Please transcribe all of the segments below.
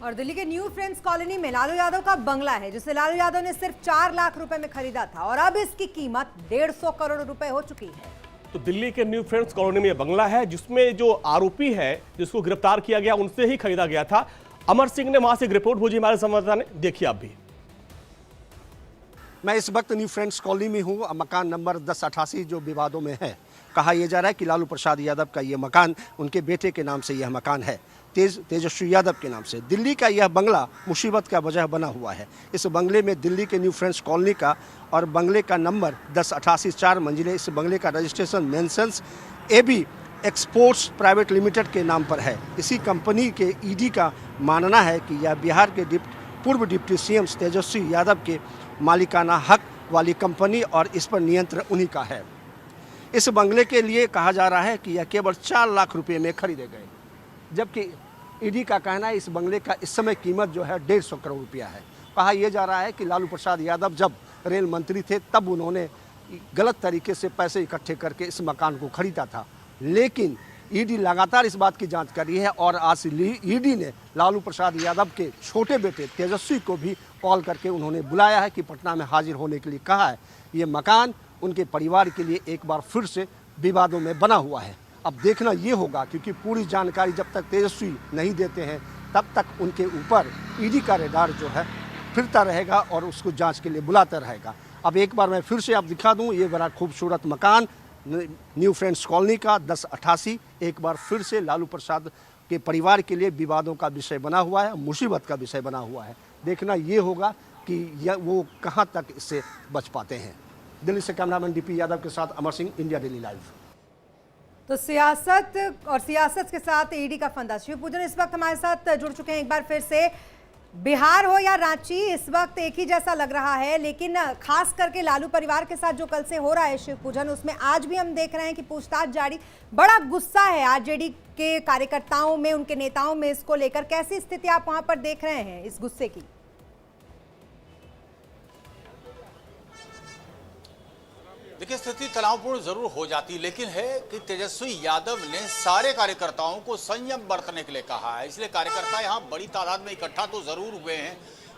और दिल्ली के new friends colony में लालू यादव का बंगला है, जिसे लालू यादव ने सिर्फ 4 लाख रुपए में खरीदा था और अब इसकी कीमत 150 करोड़ रुपए हो चुकी है। तो दिल्ली के न्यू फ्रेंड्स कॉलोनी में बंगला है, जिसमें जो आरोपी है जिसको गिरफ्तार किया गया उनसे ही खरीदा गया था। अमर सिंह ने वहां से एक रिपोर्ट भेजी हमारे संवाददाता ने, देखिए आप भी। मैं इस वक्त न्यू फ्रेंड्स कॉलोनी में हूँ। मकान नंबर 1088 जो विवादों में है। कहा यह जा रहा है कि लालू प्रसाद यादव का यह मकान उनके बेटे के नाम से यह मकान है, तेजस्वी यादव के नाम से। दिल्ली का यह बंगला मुसीबत का वजह बना हुआ है। इस बंगले में दिल्ली के न्यू फ्रेंड्स कॉलोनी का और बंगले का नंबर 1088 4 मंजिले। इस बंगले का registration mentions A B exports private limited के नाम पर है। इसी कंपनी के ईडी का मानना है कि यह बिहार के पूर्व डिप्टी सीएम तेजस्वी यादव के मालिकाना हक वाली कंपनी और इस पर नियंत्रण उन्हीं का है। इस बंगले के लिए कहा जा रहा है कि यह केवल 4 लाख रुपए में खरीदे गए, जबकि ईडी का कहना है इस बंगले का इस समय कीमत जो है 150 करोड़ रुपया है। कहा यह जा रहा है कि लालू प्रसाद यादव जब रेल मंत्री थे तब उन्होंने गलत तरीके से पैसे इकट्ठे करके इस मकान को खरीदा था, लेकिन ईडी लगातार इस बात की जांच कर रही है और आज ईडी ने लालू प्रसाद यादव के छोटे बेटे तेजस्वी को भी कॉल करके उन्होंने बुलाया है कि पटना में हाजिर होने के लिए कहा है। ये मकान उनके परिवार के लिए एक बार फिर से विवादों में बना हुआ है। अब देखना ये होगा, क्योंकि पूरी जानकारी जब तक तेजस्वी नहीं देते हैं तब तक उनके ऊपर ईडी का रेडार जो है फिरता रहेगा और उसको जांच के लिए बुलाता रहेगा। अब एक बार मैं फिर से आप दिखा दूं, ये बड़ा खूबसूरत मकान न्यू फ्रेंड्स कॉलोनी का 1088 एक बार फिर से लालू प्रसाद के परिवार के लिए विवादों का विषय बना हुआ है, मुसीबत का विषय बना हुआ है। देखना ये होगा कि वो कहां तक इससे बच पाते हैं। दिल्ली से कैमरामैन डीपी यादव के साथ Amar Singh, India daily live. तो सियासत के साथ ईडी का फंदा। शिवपूजन इस वक्त हमारे साथ जुड़ चुके हैं एक बार फिर से। बिहार हो या रांची, इस वक्त एक ही जैसा लग रहा है, लेकिन खास करके लालू परिवार के साथ जो कल से हो रहा है शिवपूजन, उसमें आज भी हम देख रहे हैं कि पूछताछ जारी। बड़ा गुस्सा है आरजेडी के कार्यकर्ताओं में, उनके नेताओं में इसको लेकर। कैसी स्थिति आप वहां पर देख रहे हैं इस गुस्से की? देखिए, स्थिति तनावपूर्ण जरूर हो जाती, लेकिन है कि तेजस्वी यादव ने सारे कार्यकर्ताओं को संयम बरतने के लिए कहा है। इसलिए कार्यकर्ता यहाँ बड़ी तादाद में इकट्ठा तो जरूर हुए हैं,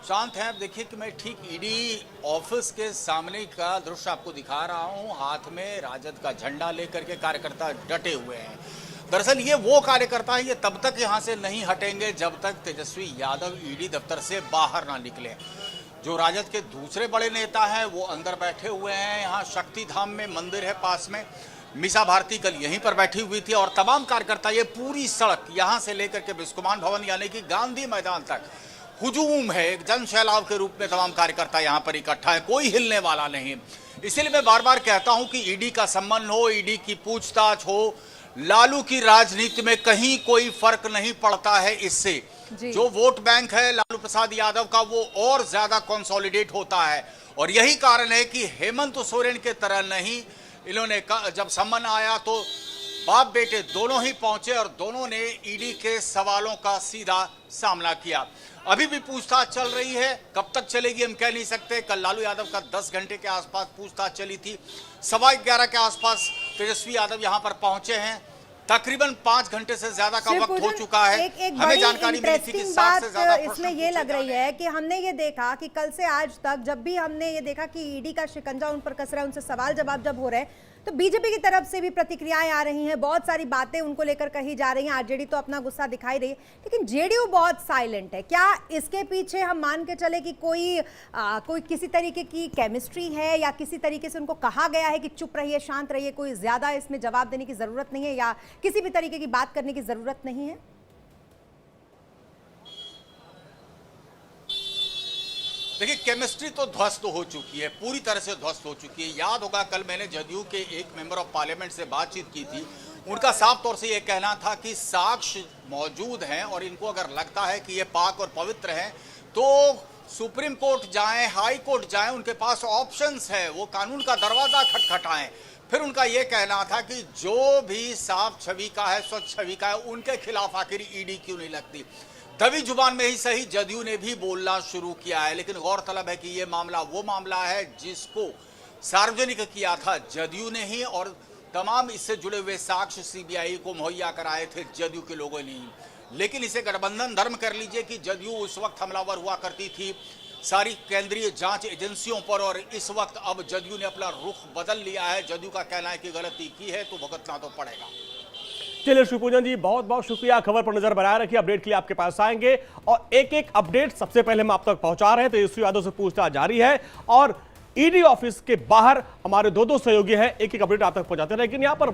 शांत हैं। अब देखिए कि मैं ठीक ईडी ऑफिस के सामने का दृश्य आपको दिखा रहा हूँ। हाथ में राजद का झंडा लेकर के कार्यकर्ता डटे हुए हैं। दरअसल ये वो कार्यकर्ता है, ये तब तक यहाँ से नहीं हटेंगे जब तक तेजस्वी यादव ईडी दफ्तर से बाहर ना निकले। जो राजद के दूसरे बड़े नेता हैं वो अंदर बैठे हुए हैं। यहाँ शक्ति धाम में मंदिर है पास में, मीसा भारती कल यहीं पर बैठी हुई थी और तमाम कार्यकर्ता ये पूरी सड़क यहाँ से लेकर के बिस्कुमान भवन यानी कि गांधी मैदान तक हुजूम है। एक जन सैलाब के रूप में तमाम कार्यकर्ता यहाँ पर इकट्ठा है, कोई हिलने वाला नहीं। इसीलिए मैं बार बार कहता हूँ कि ईडी का सम्मान हो, ईडी की पूछताछ हो, लालू की राजनीति में कहीं कोई फर्क नहीं पड़ता है। इससे जो वोट बैंक है लालू प्रसाद यादव का वो और ज्यादा कंसोलिडेट होता है। और यही कारण है कि हेमंत सोरेन के तरह नहीं, इन्होंने जब सम्मन आया तो बाप बेटे दोनों ही पहुंचे और दोनों ने ईडी के सवालों का सीधा सामना किया। अभी भी पूछताछ चल रही है, कब तक चलेगी हम कह नहीं सकते। कल लालू यादव का 10 घंटे के आसपास पूछताछ चली थी। 11:15 के आसपास तेजस्वी यादव यहां पर पहुंचे हैं। तकरीबन 5 घंटे से ज्यादा का वक्त हो चुका है। हमें जानकारी मिली थी कि 60 से ज्यादा इसमें ये लग रही है कि हमने ये देखा कि कल से आज तक जब भी हमने ये देखा कि ईडी का शिकंजा उन पर कस रहा है, उनसे सवाल जवाब जब हो रहे हैं, तो बीजेपी की तरफ से भी प्रतिक्रियाएं आ रही हैं, बहुत सारी बातें उनको लेकर कही जा रही हैं। आरजेडी तो अपना गुस्सा दिखाई रही है, लेकिन जेडीयू बहुत साइलेंट है। क्या इसके पीछे हम मान के चले कि कोई किसी तरीके की केमिस्ट्री है, या किसी तरीके से उनको कहा गया है कि चुप रहिए, शांत रहिए, कोई ज्यादा इसमें जवाब देने की जरूरत नहीं है, या किसी भी तरीके की बात करने की जरूरत नहीं है? देखिए, केमिस्ट्री तो ध्वस्त हो चुकी है, पूरी तरह से ध्वस्त हो चुकी है। याद होगा कल मैंने जदयू के एक मेंबर ऑफ पार्लियामेंट से बातचीत की थी। उनका साफ तौर से यह कहना था कि साक्ष्य मौजूद हैं और इनको अगर लगता है कि ये पाक और पवित्र हैं तो सुप्रीम कोर्ट जाएं, हाई कोर्ट जाएं, उनके पास ऑप्शंस है, वो कानून का दरवाजा खटखटाएं। फिर उनका यह कहना था कि जो भी साफ छवि का है, स्वच्छ छवि का है, उनके खिलाफ आखिर ईडी क्यों नहीं लगती। दबी जुबान में ही सही जदयू ने भी बोलना शुरू किया है, लेकिन गौरतलब है कि यह मामला वो मामला है जिसको सार्वजनिक किया था जदयू ने ही, और तमाम इससे जुड़े हुए साक्ष्य सीबीआई को मुहैया कराए थे जदयू के लोगों ने। लेकिन इसे गठबंधन धर्म कर लीजिए कि जदयू उस वक्त हमलावर हुआ करती थी सारी केंद्रीय जांच एजेंसियों पर, और इस वक्त अब जदयू ने अपना रुख बदल लिया है। जदयू का कहना है कि गलती की है तो भुगतना तो पड़ेगा। चलिए शिवपूजन जी, बहुत बहुत शुक्रिया। खबर पर नजर बनाए रखिए, अपडेट के लिए आपके पास आएंगे और एक एक अपडेट सबसे पहले हम आप तक पहुंचा रहे हैं। तेजस्वी यादव से पूछताछ जारी है और ईडी ऑफिस के बाहर हमारे दो सहयोगी हैं, एक एक अपडेट आप तक पहुंचाते हैं। लेकिन यहां पर